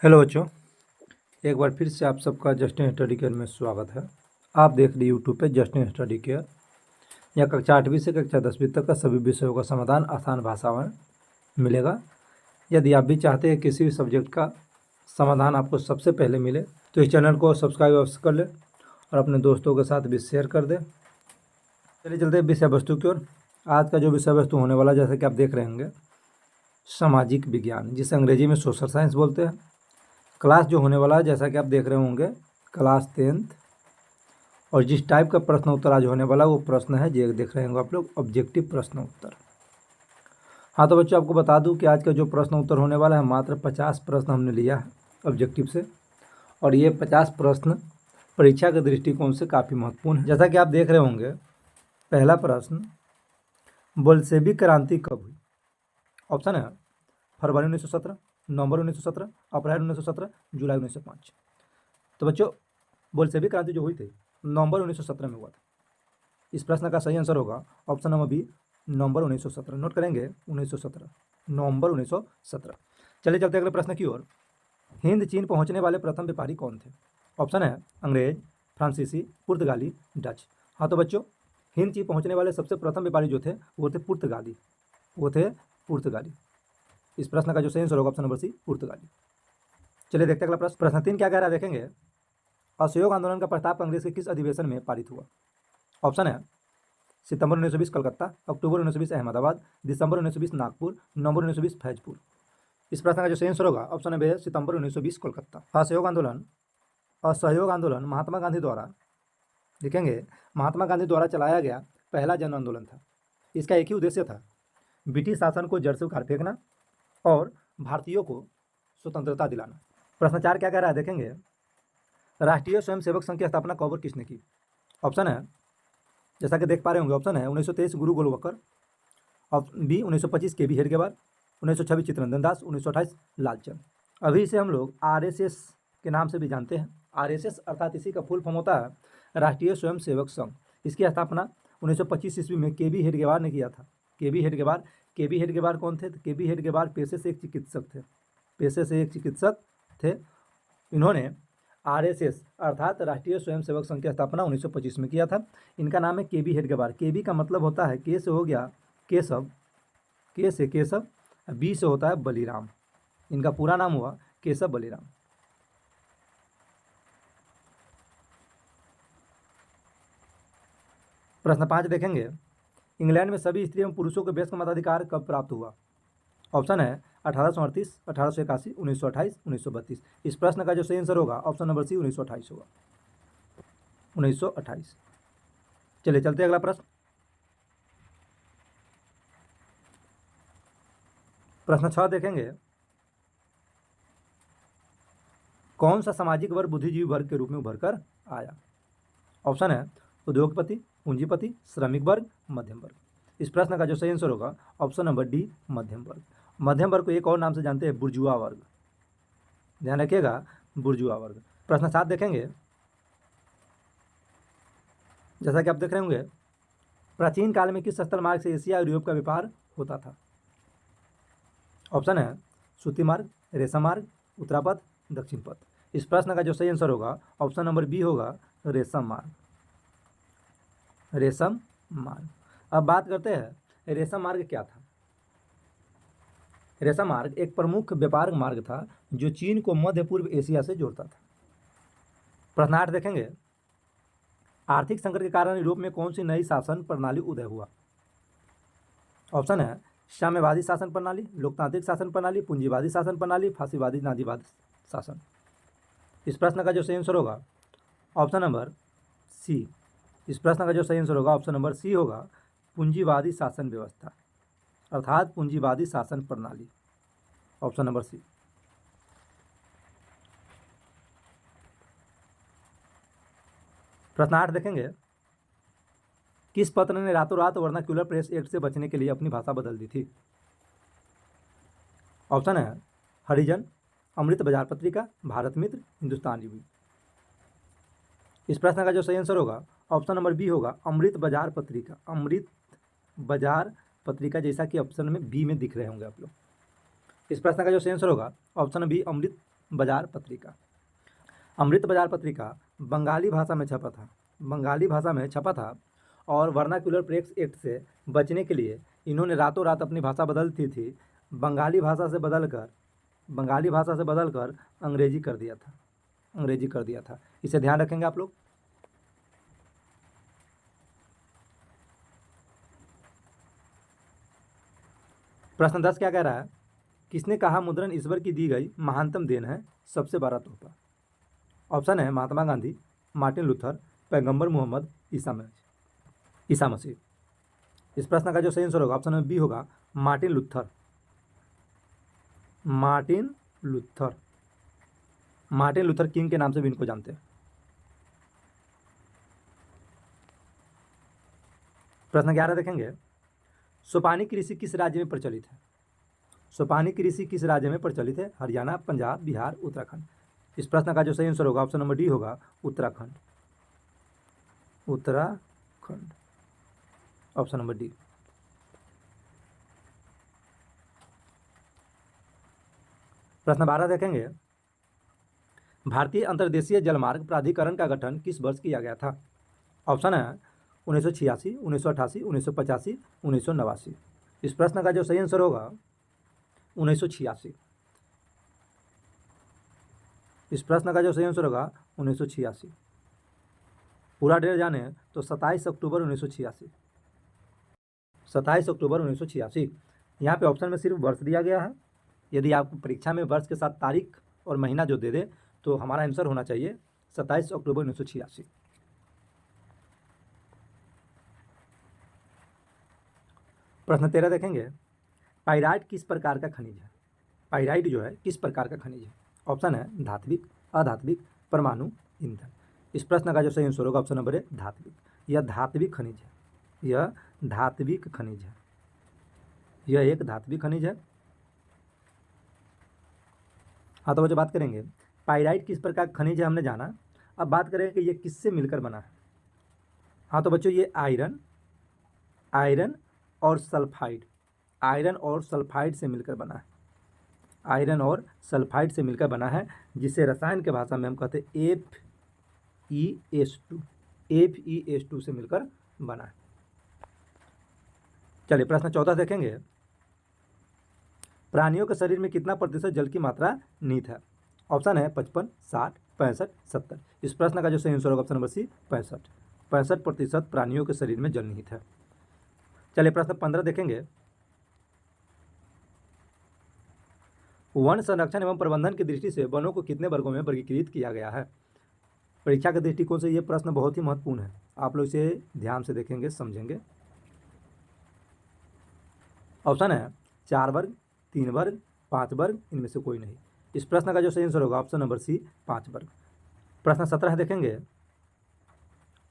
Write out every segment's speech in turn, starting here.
Hello बच्चों, एक बार फिर से आप सबका जस्टिन स्टडी केयर में स्वागत है। आप देख रहे यूट्यूब पे जस्टिन स्टडी केयर। यह कक्षा 8वीं से कक्षा 10वीं तक का सभी विषयों का समाधान आसान भाषा में मिलेगा। यदि आप भी चाहते हैं किसी भी सब्जेक्ट का समाधान आपको सबसे पहले मिले तो इस चैनल को सब्सक्राइब अवश्य कर ले और अपने दोस्तों के साथ भी शेयर कर दे। चलिए चलते हैं विषय वस्तु की ओर। आज का जो विषय वस्तु होने वाला, जैसे कि आप देख रहे होंगे, सामाजिक विज्ञान, जिसे अंग्रेजी में सोशल साइंस बोलते हैं। क्लास जो होने वाला है, जैसा कि आप देख रहे होंगे, क्लास 10th। और जिस टाइप का प्रश्न उत्तर आज होने वाला वो प्रश्न है, जो देख रहे होंगे आप लोग, ऑब्जेक्टिव प्रश्न उत्तर। हाँ तो बच्चों, आपको बता दूं कि आज का जो प्रश्न उत्तर होने वाला है, मात्र 50 प्रश्न हमने लिया है ऑब्जेक्टिव से। और ये 50 प्रश्न परीक्षा के दृष्टिकोण से काफ़ी महत्वपूर्ण है। जैसा कि आप देख रहे होंगे, पहला प्रश्न, बोल्शेविक क्रांति कब हुई? ऑप्शन है फरवरी 1917, नवंबर 1917, अप्रैल 1917, जुलाई 1905। तो बच्चों, बोल्शेविक क्रांति जो हुई थी नवंबर 1917 में हुआ था। इस प्रश्न का सही आंसर होगा ऑप्शन नंबर बी, नवंबर 1917। नोट करेंगे 1917, नवंबर 1917। चलिए चलते अगले प्रश्न की ओर। हिंद चीन पहुंचने वाले प्रथम व्यापारी कौन थे? ऑप्शन है अंग्रेज, फ्रांसीसी, पुर्तगाली, डच। हाँ तो बच्चों, हिंद चीन पहुंचने वाले सबसे प्रथम व्यापारी जो थे वो थे पुर्तगाली। इस प्रश्न का जो सही आंसर होगा ऑप्शन नंबर सी, पुर्तगाली। चलिए देखते हैं अगला प्रश्न। प्रश्न 3 क्या कह रहा है, देखेंगे। असहयोग आंदोलन का प्रस्ताव कांग्रेस के किस अधिवेशन में पारित हुआ? ऑप्शन है सितंबर 1920 कलकत्ता, अक्टूबर 1920 अहमदाबाद, दिसंबर 1920 नागपुर, नवंबर 1920 फैजपुर। इस प्रश्न का जो सही आंसर होगा ऑप्शन नंबर है सितंबर 1920 कोलकाता। असहयोग आंदोलन महात्मा गांधी द्वारा, देखेंगे, महात्मा गांधी द्वारा चलाया गया पहला जन आंदोलन था। इसका एक ही उद्देश्य था, ब्रिटिश शासन को जड़ से उखाड़ फेंकना और भारतीयों को स्वतंत्रता दिलाना। प्रश्न 4 क्या कह रहा है, देखेंगे। राष्ट्रीय स्वयंसेवक संघ की स्थापना कब और किसने की? ऑप्शन है, जैसा कि देख पा रहे होंगे, ऑप्शन है 1923 गुरु गोलवलकर, बी 1925 के बी हेडगेवार, 1926 चित्तरंजन दास, 1928 लालचंद। अभी इसे हम लोग आरएसएस के नाम से भी जानते हैं। आरएसएस अर्थात इसी का फुल फॉर्म होता है राष्ट्रीय स्वयंसेवक संघ। इसकी स्थापना 1925 ईस्वी में के बी हेडगेवार ने किया था। के बी हेडगेवार कौन थे? के बी हेडगेवार पेशे से एक चिकित्सक थे। इन्होंने आरएसएस अर्थात राष्ट्रीय स्वयंसेवक संघ की स्थापना 1925 में किया था। इनका नाम है के बी हेडगेवार। के बी का मतलब होता है, के से हो गया केशव, के से केशव, बी से होता है बलिराम। इनका पूरा नाम हुआ केशव बलिराम। प्रश्न 5 देखेंगे। इंग्लैंड में सभी स्त्री एवं पुरुषों को वयस्क मताधिकार कब प्राप्त हुआ? ऑप्शन है 1838, 1881, 1928, 1932। इस प्रश्न का जो सही आंसर होगा ऑप्शन नंबर सी, 1928 होगा, 1928। चलिए चलते अगला प्रश्न। प्रश्न 6 देखेंगे। कौन सा सामाजिक वर्ग बुद्धिजीवी वर्ग के रूप में उभर कर आया? ऑप्शन है उद्योगपति, पूंजीपति, श्रमिक वर्ग, मध्यम वर्ग। इस प्रश्न का जो सही आंसर होगा ऑप्शन नंबर डी, मध्यम वर्ग। मध्यम वर्ग को एक और नाम से जानते हैं, बुर्जुआ वर्ग। ध्यान रखिएगा, बुर्जुआ वर्ग। प्रश्न 7 देखेंगे। जैसा कि आप देख रहे होंगे, प्राचीन काल में किस स्थल मार्ग से एशिया और यूरोप का व्यापार होता था? ऑप्शन है सूती मार्ग, रेशम मार्ग, उत्तरापथ, दक्षिण पथ। इस प्रश्न का जो सही आंसर होगा ऑप्शन नंबर बी होगा, रेशम मार्ग। रेशम मार्ग। अब बात करते हैं रेशम मार्ग क्या था। रेशम मार्ग एक प्रमुख व्यापार मार्ग था जो चीन को मध्य पूर्व एशिया से जोड़ता था। प्रश्न 8 देखेंगे। आर्थिक संकट के कारण यूरोप में कौन सी नई शासन प्रणाली उदय हुआ? ऑप्शन है साम्यवादी शासन प्रणाली, लोकतांत्रिक शासन प्रणाली, पूंजीवादी शासन प्रणाली, फांसीवादी नाजीवादी शासन। इस प्रश्न का जो सही आंसर होगा ऑप्शन नंबर सी। इस प्रश्न का जो सही आंसर होगा ऑप्शन नंबर सी होगा, पूंजीवादी शासन व्यवस्था अर्थात पूंजीवादी शासन प्रणाली, ऑप्शन नंबर सी। प्रश्न 8 देखेंगे। किस पत्र ने रातों रात वर्नाक्यूलर प्रेस एक्ट से बचने के लिए अपनी भाषा बदल दी थी? ऑप्शन है हरिजन, अमृत बाजार पत्रिका, भारत मित्र, हिंदुस्तान रिव्यू। इस प्रश्न का जो सही आंसर होगा ऑप्शन नंबर बी होगा, अमृत बाजार पत्रिका। अमृत बाजार पत्रिका, जैसा कि ऑप्शन में बी में दिख रहे होंगे आप लोग। इस प्रश्न का जो सही आंसर होगा ऑप्शन बी, अमृत बाजार पत्रिका। अमृत बाजार पत्रिका बंगाली भाषा में छपा था, बंगाली भाषा में छपा था और वर्नाक्युलर प्रेस एक्ट से बचने के लिए इन्होंने रातों रात अपनी भाषा बदलती थी, बंगाली भाषा से बदलकर अंग्रेजी कर दिया था, अंग्रेजी कर दिया था। इसे ध्यान रखेंगे आप लोग। प्रश्न 10 क्या कह रहा है? किसने कहा मुद्रण ईश्वर की दी गई महानतम देन है, सबसे बड़ा तोहफा? ऑप्शन है महात्मा गांधी, मार्टिन लूथर, पैगंबर मोहम्मद, ईसा मसीह। इस प्रश्न का जो सही आंसर होगा ऑप्शन नंबर बी होगा, Martin Luther. Martin Luther, Martin Luther king के नाम से भी इनको जानते हैं। प्रश्न 11 देखेंगे, सोपानी कृषि किस राज्य में प्रचलित है? सोपानी कृषि किस राज्य में प्रचलित है? हरियाणा, पंजाब, बिहार, उत्तराखंड। इस प्रश्न का जो सही आंसर होगा ऑप्शन नंबर डी होगा, Uttarakhand. Uttarakhand, option number D. प्रश्न 12 देखेंगे, भारतीय अंतर्देशीय जलमार्ग प्राधिकरण का गठन किस वर्ष किया गया था? ऑप्शन है 1986, 1988, 1985, 1989। इस प्रश्न का जो सही आंसर होगा 1986। इस प्रश्न का जो सही आंसर होगा 1986। पूरा डेट जाने तो 27 अक्टूबर 1986। 27 अक्टूबर 1986। यहाँ पे ऑप्शन में सिर्फ वर्ष दिया गया है। यदि आप परीक्षा में वर्ष के साथ तारीख और महीना जो दे दे तो हमारा आंसर होना चाहिए 27 अक्टूबर 1986। प्रश्न 13 देखेंगे, पाइराइट किस प्रकार का खनिज है? पाइराइट जो है किस प्रकार का खनिज है? ऑप्शन है धात्विक, अधात्विक, परमाणु, ईंधन। इस प्रश्न का जो सही आंसर होगा ऑप्शन नंबर ए, धात्विक। यह धात्विक खनिज है, यह धात्विक खनिज है, यह एक धात्विक खनिज है। हाँ, तो वो जो बात करेंगे पाइराइट किस प्रकार का खनिज है हमने जाना। अब बात करें कि ये किससे मिलकर बना है। हाँ तो बच्चों ये आयरन और सल्फाइड, आयरन और सल्फाइड से मिलकर बना है। आयरन और सल्फाइड से मिलकर बना है, जिसे रसायन के भाषा में हम कहते हैं FeS2 से मिलकर बना है। चलिए प्रश्न 14 देखेंगे, प्राणियों के शरीर में कितना प्रतिशत जल की मात्रा निहित है? ऑप्शन है 55, 60, 65, 70। इस प्रश्न का जो सही आंसर होगा ऑप्शन नंबर सी, 65। 65% प्राणियों के शरीर में जल निहित है। चलिए प्रश्न 15 देखेंगे, वन संरक्षण एवं प्रबंधन की दृष्टि से वनों को कितने वर्गों में वर्गीकृत किया गया है? परीक्षा के दृष्टिकोण से यह प्रश्न बहुत ही महत्वपूर्ण है, आप लोग इसे ध्यान से देखेंगे, समझेंगे। ऑप्शन है 4 वर्ग, 3 वर्ग, 5 वर्ग, इनमें से कोई नहीं। इस प्रश्न का जो सही आंसर होगा ऑप्शन नंबर सी, 5 वर्ग। प्रश्न 17 देखेंगे,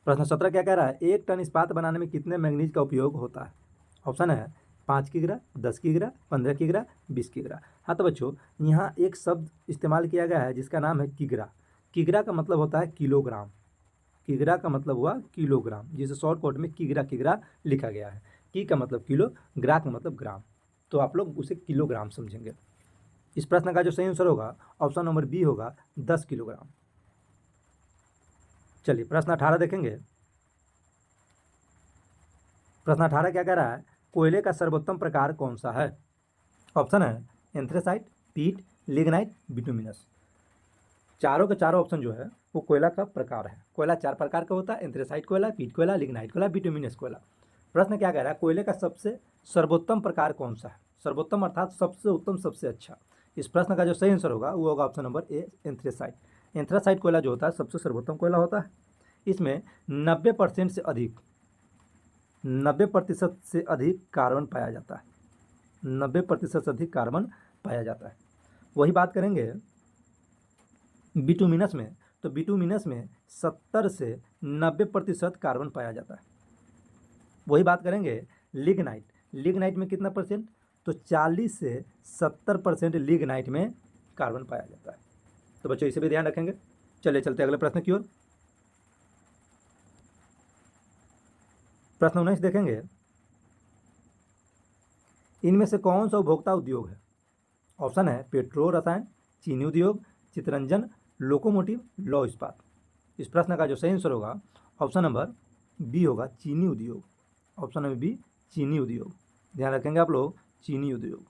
प्रश्न 17 क्या कह रहा है? 1 टन इस्पात बनाने में कितने मैंगनीज का उपयोग होता है? ऑप्शन है 5 किग्रा, 10 किग्रा, 15 किग्रा, 20 किग्रा। हाँ तो बच्चों यहाँ एक शब्द इस्तेमाल किया गया है जिसका नाम है किग्रा। किग्रा का मतलब होता है किलोग्राम। किग्रा का मतलब हुआ किलोग्राम, जिसे शॉर्टकट में किग्रा लिखा गया है। की का मतलब किलो, ग्रा का मतलब ग्राम, तो आप लोग उसे किलोग्राम समझेंगे। इस प्रश्न का जो सही आंसर होगा ऑप्शन नंबर बी होगा, 10 किलोग्राम। चलिए प्रश्न 18 देखेंगे। प्रश्न 18 क्या कह रहा है? कोयले का सर्वोत्तम प्रकार कौन सा है? ऑप्शन है एंथ्रेसाइट, पीट, लिग्नाइट, बिटुमिनस। चारों के चारों ऑप्शन जो है वो कोयला का प्रकार है। कोयला 4 प्रकार का होता है, एंथ्रेसाइट कोयला, पीट कोयला, लिग्नाइट कोयला, बिटुमिनस कोयला। प्रश्न क्या कह रहा है? कोयले का सबसे सर्वोत्तम प्रकार कौन सा है? सर्वोत्तम अर्थात सबसे उत्तम, सबसे अच्छा। इस प्रश्न का जो सही आंसर होगा वो होगा option number A, anthracite. Anthracite कोयला जो होता है सबसे सर्वोत्तम कोयला होता है। इसमें 90% से अधिक, 90% से अधिक कार्बन पाया जाता है। 90% से अधिक कार्बन पाया जाता है। वही बात करेंगे बिटुमिनस में, तो बिटुमिनस में 70 से 90% कार्बन पाया जाता है। वही बात करेंगे लिग्नाइट, लिग्नाइट में कितना परसेंट? तो 40 से 70% लिग्नाइट में कार्बन पाया जाता है। तो बच्चों इसे भी ध्यान रखेंगे। चलिए चलते अगले प्रश्न की ओर। प्रश्न 19 देखेंगे, इनमें से कौन सा उपभोक्ता उद्योग है? ऑप्शन है पेट्रो रसायन, चीनी उद्योग, चितरंजन लोकोमोटिव लौह इस्पात। इस प्रश्न का जो सही आंसर होगा ऑप्शन नंबर बी होगा, चीनी उद्योग। ऑप्शन नंबर बी, चीनी उद्योग। ध्यान रखेंगे आप लोग, चीनी उद्योग।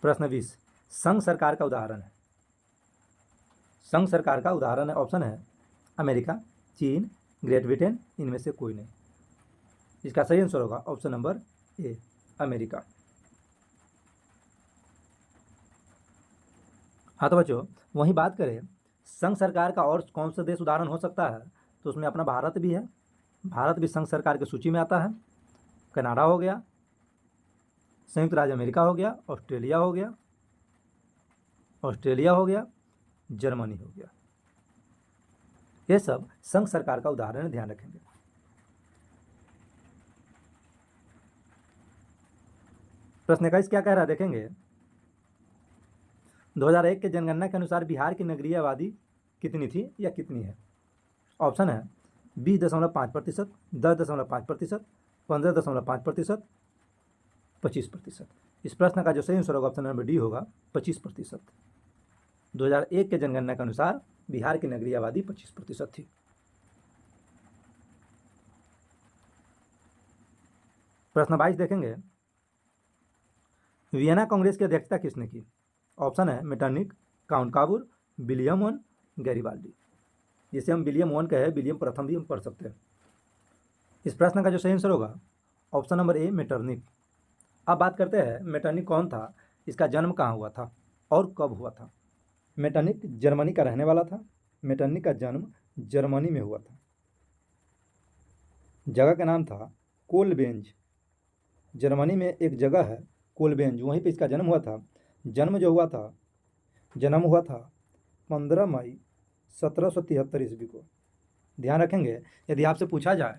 प्रश्न 20, संघ सरकार का उदाहरण है। संघ सरकार का उदाहरण है, ऑप्शन है अमेरिका, चीन, ग्रेट ब्रिटेन, इनमें से कोई नहीं। इसका सही आंसर होगा ऑप्शन नंबर ए, अमेरिका। हाँ तो बच्चों, वहीं बात करें संघ सरकार का और कौन सा देश उदाहरण हो सकता है, तो उसमें अपना भारत भी है। भारत भी संघ सरकार की सूची में आता है। कनाडा हो गया, संयुक्त राज्य अमेरिका हो गया, ऑस्ट्रेलिया हो गया, जर्मनी हो गया। ये सब संघ सरकार का उदाहरण है, ध्यान रखेंगे। प्रश्न 21 क्या कह रहा है देखेंगे। 2001 के जनगणना के अनुसार बिहार की नगरीय आबादी कितनी थी या कितनी है। ऑप्शन है 20.5%, 10.5%, 15.5%, 25%। इस प्रश्न का जो सही आंसर होगा ऑप्शन नंबर डी होगा, 25%। 2001 के जनगणना के अनुसार बिहार की नगरीय आबादी 25% थी। प्रश्न 22 देखेंगे, वियना कांग्रेस की अध्यक्षता किसने की। ऑप्शन है Metternich, count काबूर, William one, Garibaldi. जिसे हम विलियम वन कहे, विलियम प्रथम भी हम पढ़ सकते हैं। इस प्रश्न का जो सही आंसर होगा ऑप्शन नंबर ए, मेटरनिक। अब बात करते हैं मेटरनिक कौन था, इसका जन्म कहाँ हुआ था और कब हुआ था। मेटरनिक जर्मनी का रहने वाला था। मेटरनिक का जन्म जर्मनी में हुआ था। जगह का नाम था कोलबेंज। जर्मनी में एक जगह है कोलबेंज, वहीं पे इसका जन्म हुआ था। जन्म हुआ था 15 मई 1773 ईस्वी को। ध्यान रखेंगे, यदि आपसे पूछा जाए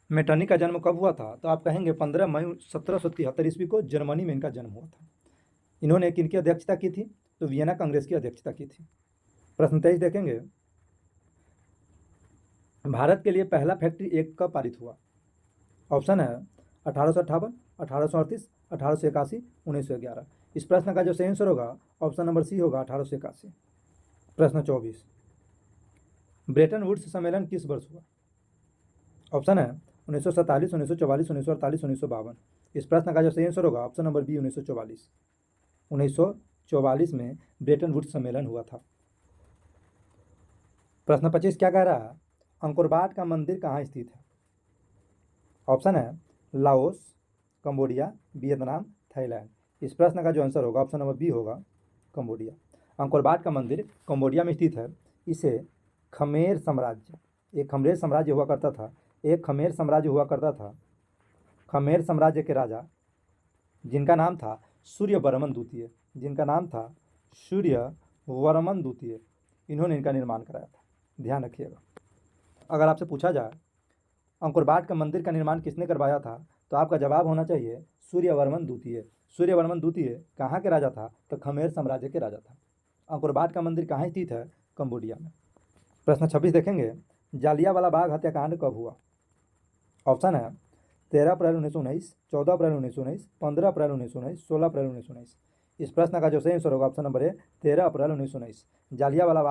मेटरनिक का जन्म कब हुआ था, तो आप कहेंगे 15 मई 1773 ईस्वी को जर्मनी में इनका जन्म हुआ था। इन्होंने किनकी अध्यक्षता की थी, तो वियना कांग्रेस की अध्यक्षता की थी। प्रश्न 23 देखेंगे, भारत के लिए पहला फैक्ट्री एक्ट कब पारित हुआ। ऑप्शन है 1858, 1838, 1881, 1911। इस प्रश्न का जो सही आंसर होगा ऑप्शन नंबर सी होगा, 1881। प्रश्न 24, ब्रेटन वुड्स सम्मेलन किस वर्ष हुआ। ऑप्शन है 1947, 1944, 1948, 1952। इस प्रश्न का जो सही आंसर होगा ऑप्शन नंबर बी, 1944। 1944 में ब्रेटन वुड्स सम्मेलन हुआ था। प्रश्न 25 क्या कह रहा है, अंकोर वाट का मंदिर कहाँ स्थित है। ऑप्शन है लाओस, कंबोडिया, वियतनाम, थाईलैंड। इस प्रश्न का जो आंसर होगा ऑप्शन नंबर बी होगा, कंबोडिया। अंकोर वाट का मंदिर कंबोडिया में स्थित है। इसे खमेर साम्राज्य, एक खमेर साम्राज्य हुआ करता था। खमेर साम्राज्य के राजा जिनका नाम था सूर्यवर्मन द्वितीय, इन्होंने इनका निर्माण कराया था। ध्यान रखिएगा। अगर आपसे पूछा जाए अंकोर वाट का मंदिर का निर्माण किसने करवाया था, तो आपका जवाब होना चाहिए सूर्यवर्मन द्वितीय। सूर्यवर्मन द्वितीय कहाँ के राजा था, तो खमेर साम्राज्य के राजा था। अंकोर वाट का मंदिर कहाँ स्थित है, कंबोडिया में। प्रश्न 26 देखेंगे, जालियांवाला बाग हत्याकांड कब हुआ। ऑप्शन है 13 अप्रैल 1919, 14 अप्रैल 1919, 15 अप्रैल 1919, 16 अप्रैल 1919। इस प्रश्न का जो सही आंसर होगा ऑप्शन नंबर ए, 13 अप्रैल 1919। जालियांवाला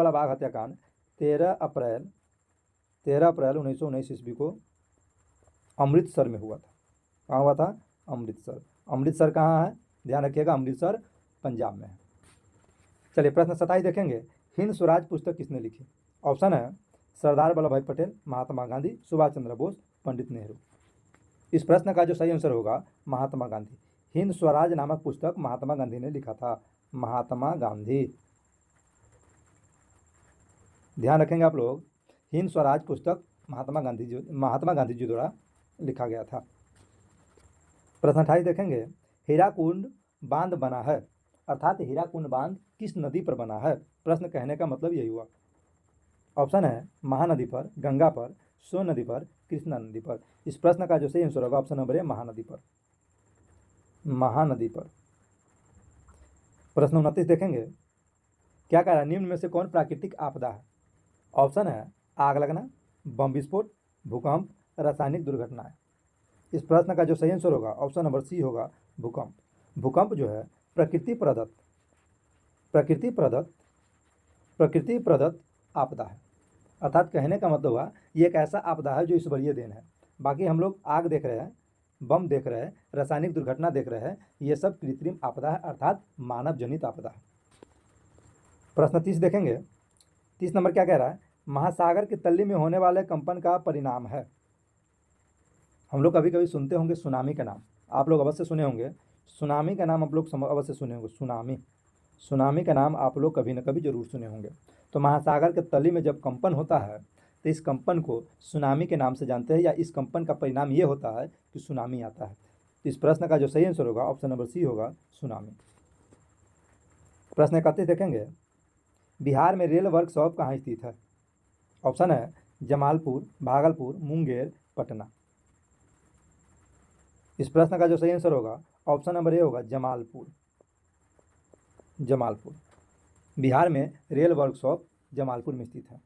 बाग हत्याकांड 13 अप्रैल 1919 ईस्वी को अमृतसर में हुआ था। कहाँ हुआ था, अमृतसर। अमृतसर कहाँ है, ध्यान रखिएगा, अमृतसर पंजाब में है। चलिए प्रश्न 27 देखेंगे, हिंद स्वराज पुस्तक किसने लिखी। ऑप्शन है सरदार वल्लभ भाई पटेल, महात्मा गांधी, सुभाष चंद्र बोस, पंडित नेहरू। इस प्रश्न का जो सही आंसर होगा महात्मा गांधी। हिंद स्वराज नामक पुस्तक महात्मा गांधी ने लिखा था। महात्मा गांधी, ध्यान रखेंगे आप लोग, हिंद स्वराज पुस्तक महात्मा गांधी जी द्वारा लिखा गया था। प्रश्न 28 देखेंगे, हीराकुंड बांध बना है, अर्थात हीराकुंड बांध किस नदी पर बना है। प्रश्न कहने का मतलब यही हुआ। ऑप्शन है महानदी पर, गंगा पर, सोन नदी पर, कृष्णा नदी पर। इस प्रश्न का जो सही आंसर होगा ऑप्शन नंबर ए, महानदी पर। प्रश्न 29 देखेंगे, क्या कह रहा है, निम्न में से कौन प्राकृतिक आपदा है। ऑप्शन है आग लगना, बम विस्फोट, भूकंप, रासायनिक दुर्घटनाएं। इस प्रश्न का जो सही आंसर होगा ऑप्शन नंबर सी होगा, भूकंप। भूकंप जो है प्रकृति प्रदत्त प्रकृति प्रदत्त प्रकृति प्रदत्त आपदा है। अर्थात कहने का मतलब हुआ ये एक ऐसा आपदा है जो ईश्वरीय देन है। बाकी हम लोग आग देख रहे हैं, बम देख रहे हैं, रासायनिक दुर्घटना देख रहे हैं, ये सब कृत्रिम आपदा है अर्थात मानव जनित आपदा है। प्रश्न 30 देखेंगे। 30 नंबर क्या कह रहा है? महासागर की तल्ली में होने वाले कंपन का परिणाम है। हम लोग कभी कभी सुनते होंगे सुनामी का नाम, आप लोग अवश्य सुने होंगे। सुनामी का नाम आप लोग अवश्य सुने होंगे। सुनामी का नाम आप लोग कभी न कभी जरूर सुने होंगे। तो महासागर के तली में जब कंपन होता है तो इस कंपन को सुनामी के नाम से जानते हैं, या इस कंपन का परिणाम ये होता है कि सुनामी आता है। तो इस प्रश्न का जो सही आंसर होगा ऑप्शन नंबर सी होगा, सुनामी। प्रश्न 31 देखेंगे। बिहार में रेल वर्कशॉप कहाँ स्थित है? ऑप्शन है जमालपुर, भागलपुर, मुंगेर, पटना। इस प्रश्न का जो सही आंसर होगा ऑप्शन नंबर ए होगा, जमालपुर। जमालपुर, बिहार में रेल वर्कशॉप जमालपुर में स्थित है,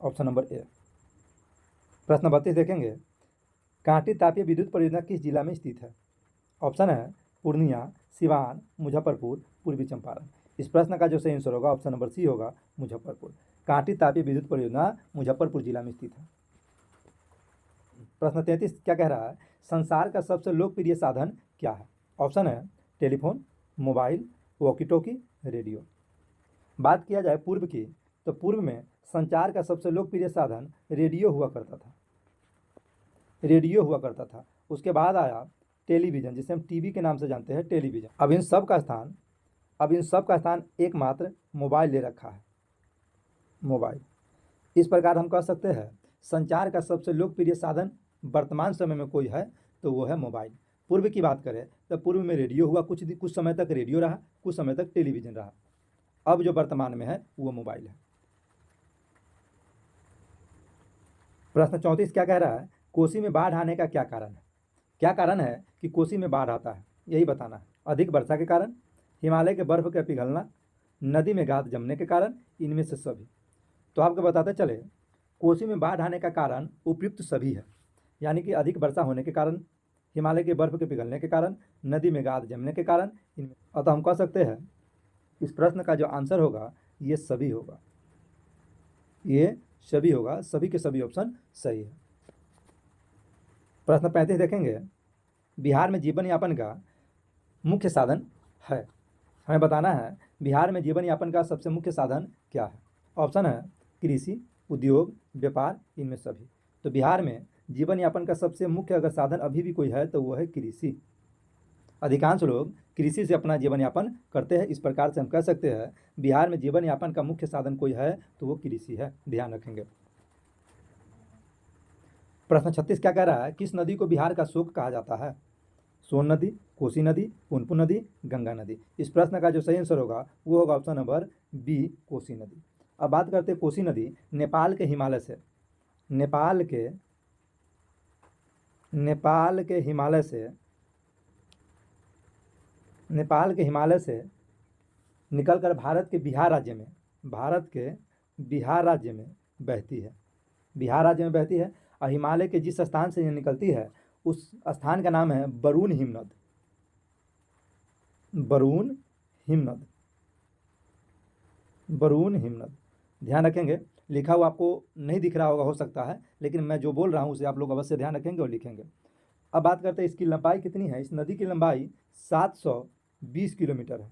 ऑप्शन नंबर ए। प्रश्न 32 देखेंगे। कांटी तापीय विद्युत परियोजना किस जिला में स्थित है? ऑप्शन है पूर्णिया, सिवान, मुजफ्फरपुर, पूर्वी चंपारण। इस प्रश्न का जो सही आंसर होगा ऑप्शन नंबर सी होगा, मुजफ्फरपुर। कांटी तापीय विद्युत परियोजना मुजफ्फरपुर जिला में स्थित है। प्रश्न 33 क्या कह रहा है? संसार का सबसे लोकप्रिय साधन क्या है? ऑप्शन है telephone, mobile, walkie talkie, radio. बात किया जाए पूर्व की, तो पूर्व में संचार का सबसे लोकप्रिय साधन रेडियो हुआ करता था। उसके बाद आया टेलीविज़न, जिसे हम टीवी के नाम से जानते हैं, टेलीविज़न। अब इन सब का स्थान एकमात्र मोबाइल ले रखा है, मोबाइल। इस प्रकार हम कह सकते हैं संचार का सबसे लोकप्रिय साधन वर्तमान समय में कोई है तो वो है मोबाइल। पूर्व की बात करें तो पूर्व में रेडियो हुआ, कुछ समय तक रेडियो रहा, कुछ समय तक टेलीविज़न रहा। अब जो वर्तमान में है वो मोबाइल है। प्रश्न 34 क्या कह रहा है? कोसी में बाढ़ आने का क्या कारण है? क्या कारण है कि कोसी में बाढ़ आता है, यही बताना है। अधिक वर्षा के कारण, हिमालय के बर्फ का पिघलना, नदी में गाद जमने के कारण, इनमें से सभी। तो आपको बताते चले, कोसी में बाढ़ आने का कारण उपयुक्त सभी है, यानी कि अधिक वर्षा होने के कारण, हिमालय के बर्फ के पिघलने के कारण, नदी में गाद जमने के कारण, इनमें। अतः हम कह सकते हैं इस प्रश्न का जो आंसर होगा ये सभी होगा, सभी के सभी ऑप्शन सही है। प्रश्न 35 देखेंगे। बिहार में जीवन यापन का मुख्य साधन है, हमें बताना है बिहार में जीवन यापन का सबसे मुख्य साधन क्या है? ऑप्शन है कृषि, उद्योग, व्यापार, इनमें सभी। तो बिहार में जीवन यापन का सबसे मुख्य अगर साधन अभी भी कोई है तो वो है कृषि। अधिकांश लोग कृषि से अपना जीवन यापन करते हैं। इस प्रकार से हम कह सकते हैं बिहार में जीवन यापन का मुख्य साधन कोई है तो वो कृषि है, ध्यान रखेंगे। प्रश्न 36 क्या कह रहा है? किस नदी को बिहार का शोक कहा जाता है? सोन नदी, कोसी नदी, पुनपुन नदी, गंगा नदी। इस प्रश्न का जो सही आंसर होगा वो होगा ऑप्शन नंबर बी, कोसी नदी। अब बात करते हैं कोसी नदी नेपाल के हिमालय से निकलकर भारत के बिहार राज्य में बहती है। और हिमालय के जिस स्थान से ये निकलती है उस स्थान का नाम है बरून हिमनद। ध्यान रखेंगे, लिखा हुआ आपको नहीं दिख रहा होगा हो सकता है, लेकिन मैं जो बोल रहा हूँ उसे आप लोग अवश्य ध्यान रखेंगे और लिखेंगे। अब बात करते हैं इसकी लंबाई कितनी है। इस नदी की लंबाई 720 किलोमीटर है।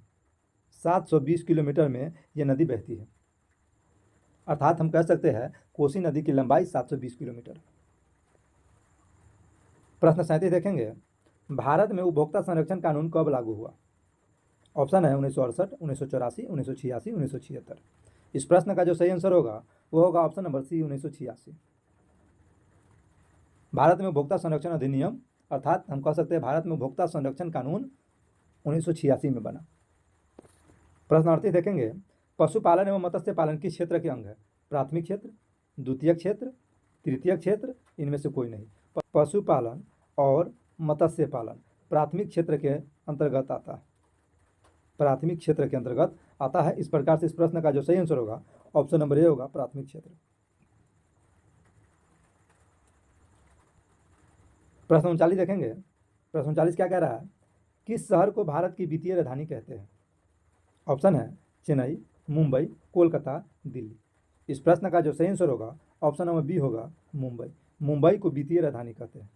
720 किलोमीटर में यह नदी बहती है, अर्थात हम कह सकते हैं कोसी नदी की लंबाई 720 किलोमीटर। प्रश्न 37 देखेंगे। भारत में उपभोक्ता संरक्षण कानून कब लागू हुआ? ऑप्शन है 1968, 1984, 1986, 1976। इस प्रश्न का जो सही आंसर होगा वो होगा ऑप्शन नंबर सी, 1986। भारत में उपभोक्ता संरक्षण अधिनियम, अर्थात हम कह सकते हैं भारत में उपभोक्ता संरक्षण कानून 1986 में बना। प्रश्न 38 देखेंगे। पशुपालन एवं मत्स्य पालन किस क्षेत्र के अंग है? प्राथमिक क्षेत्र, द्वितीयक क्षेत्र, तृतीयक क्षेत्र, इनमें से कोई नहीं। पशुपालन और मत्स्य पालन प्राथमिक क्षेत्र के अंतर्गत आता है। इस प्रकार से इस प्रश्न का जो सही आंसर होगा ऑप्शन नंबर ए होगा, प्राथमिक क्षेत्र। प्रश्न 39 देखेंगे। प्रश्न 39 क्या कह रहा है? किस शहर को भारत की वित्तीय राजधानी कहते हैं? ऑप्शन है चेन्नई, मुंबई, कोलकाता, दिल्ली। इस प्रश्न का जो सही आंसर होगा ऑप्शन नंबर बी होगा मुंबई। मुंबई को वित्तीय राजधानी कहते हैं।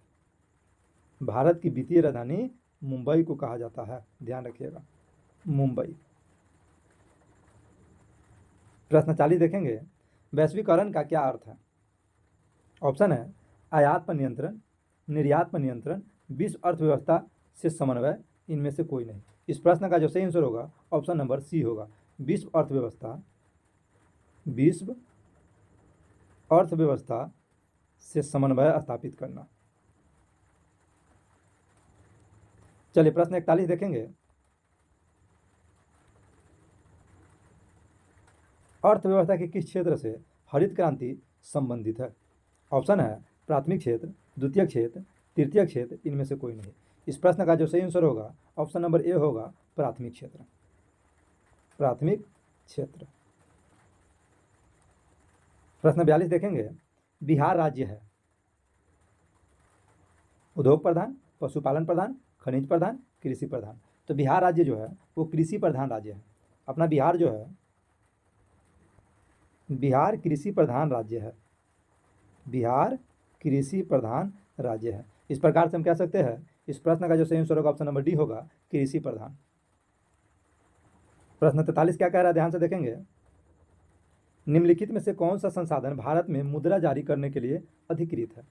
भारत की वित्तीय राजधानी मुंबई को कहा जाता है, ध्यान रखिएगा, मुंबई। प्रश्न 40 देखेंगे। वैश्वीकरण का क्या अर्थ है? ऑप्शन है आयात पर नियंत्रण, निर्यात पर नियंत्रण, विश्व अर्थव्यवस्था से समन्वय, इनमें से कोई नहीं। इस प्रश्न का जो सही आंसर होगा ऑप्शन नंबर सी होगा, विश्व अर्थव्यवस्था। विश्व अर्थव्यवस्था से समन्वय स्थापित करना। चलिए प्रश्न 41 देखेंगे। अर्थव्यवस्था के किस क्षेत्र से हरित क्रांति संबंधित है? ऑप्शन है प्राथमिक क्षेत्र, द्वितीय क्षेत्र, तृतीय क्षेत्र, इनमें से कोई नहीं। इस प्रश्न का जो सही आंसर होगा ऑप्शन नंबर ए होगा प्राथमिक क्षेत्र। प्राथमिक क्षेत्र। प्रश्न 42 देखेंगे। बिहार राज्य है उद्योग प्रधान, पशुपालन प्रधान, खनिज प्रधान, कृषि प्रधान। तो बिहार राज्य जो है वो कृषि प्रधान राज्य है। अपना बिहार जो है, बिहार कृषि प्रधान राज्य है। बिहार कृषि प्रधान राज्य है। इस प्रकार से हम कह सकते हैं इस प्रश्न का जो सही आंसर होगा ऑप्शन नंबर डी होगा कृषि प्रधान। प्रश्न 43 क्या कह रहा है, ध्यान से देखेंगे। निम्नलिखित में से कौन सा संसाधन भारत में मुद्रा जारी करने के लिए अधिकृत है?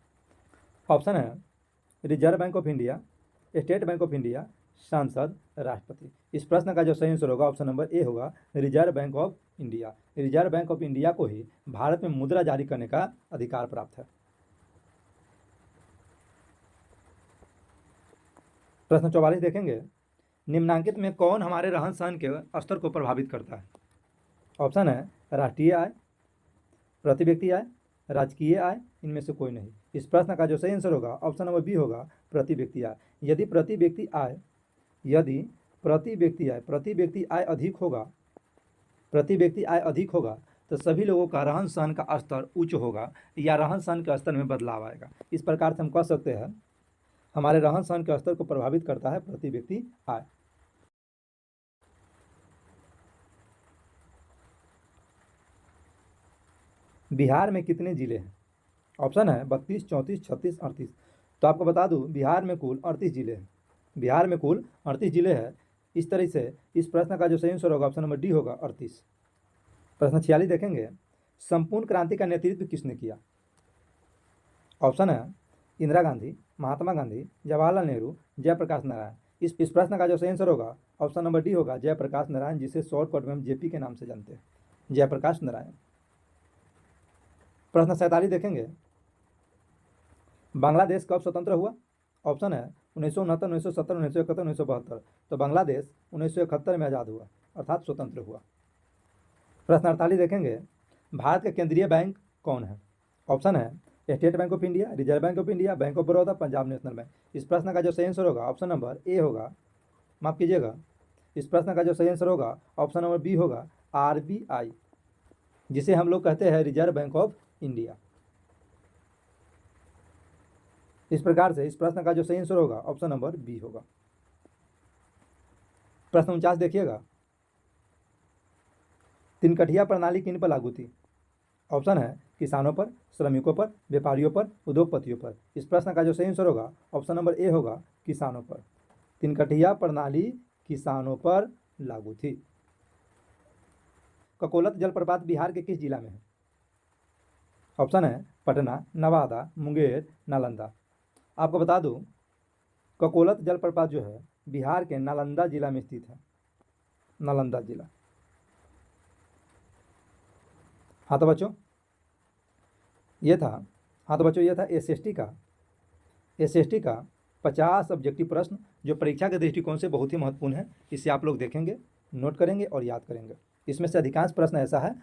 ऑप्शन है reserve bank of India, state bank of India, सांसद, राष्ट्रपति। इस प्रश्न का जो सही आंसर होगा ऑप्शन नंबर ए होगा reserve bank of India. Reserve bank of India को ही भारत में मुद्रा जारी करने का अधिकार प्राप्त है। प्रश्न 44 देखेंगे। निम्नांकित में कौन हमारे रहन सहन के स्तर को प्रभावित करता है? ऑप्शन है राष्ट्रीय आय, प्रति व्यक्ति आय, राजकीय आय, इनमें से कोई नहीं। इस प्रश्न का जो सही आंसर होगा ऑप्शन नंबर बी होगा प्रति व्यक्ति आय। यदि प्रति व्यक्ति आय अधिक होगा तो सभी लोगों का रहन सहन का स्तर उच्च होगा या रहन सहन के स्तर में बदलाव आएगा। इस प्रकार से हम कह सकते हैं हमारे रहन सहन के स्तर को प्रभावित करता है प्रति व्यक्ति आय। बिहार में कितने जिले हैं? ऑप्शन है 32, 34, 36, 38। तो आपको बता दूं बिहार में कुल 38 जिले हैं। बिहार में कुल 38 जिले हैं। इस तरह से इस प्रश्न का जो सही आंसर होगा ऑप्शन नंबर डी होगा 38। प्रश्न 46 देखेंगे। संपूर्ण क्रांति का नेतृत्व किसने किया? ऑप्शन है इंदिरा गांधी, महात्मा गांधी, जवाहरलाल नेहरू, जयप्रकाश नारायण। इस प्रश्न का जो सही आंसर होगा ऑप्शन नंबर डी होगा जयप्रकाश नारायण, जिसे शॉर्टकट में हम जेपी के नाम से जानते हैं, जयप्रकाश नारायण। प्रश्न 47 देखेंगे। बांग्लादेश कब स्वतंत्र हुआ? ऑप्शन है 1969, 1970, 1971, 1972। तो बांग्लादेश 1971 में आज़ाद हुआ अर्थात स्वतंत्र हुआ। प्रश्न 48 देखेंगे। भारत का केंद्रीय बैंक कौन है? ऑप्शन है state bank of India, reserve bank of India, bank of Baroda, Punjab national bank. इस प्रश्न का जो सही आंसर होगा ऑप्शन नंबर ए होगा, माफ कीजिएगा, इस प्रश्न का जो सही आंसर होगा ऑप्शन नंबर बी होगा आरबीआई, जिसे हम लोग कहते हैं रिजर्व बैंक ऑफ इंडिया। इस प्रकार से इस प्रश्न का जो सही आंसर होगा ऑप्शन नंबर बी होगा। प्रश्न 49 देखिएगा। तिनकठिया प्रणाली किन पर लागू थी? ऑप्शन है किसानों पर, श्रमिकों पर, व्यापारियों पर, उद्योगपतियों पर। इस प्रश्न का जो सही आंसर होगा ऑप्शन नंबर ए होगा किसानों पर। तिनकठिया प्रणाली किसानों पर लागू थी। ककोलत जलप्रपात बिहार के किस जिला में है? ऑप्शन है पटना, नवादा, मुंगेर, नालंदा। आपको बता दूं ककोलत जलप्रपात जो है बिहार के नालंदा जिला में स्थित है, नालंदा जिला। हाँ तो बच्चों ये था एसएसटी का 50 ऑब्जेक्टिव प्रश्न, जो परीक्षा के दृष्टिकोण से बहुत ही महत्वपूर्ण है। इसे आप लोग देखेंगे, नोट करेंगे और याद करेंगे। इसमें से अधिकांश प्रश्न ऐसा है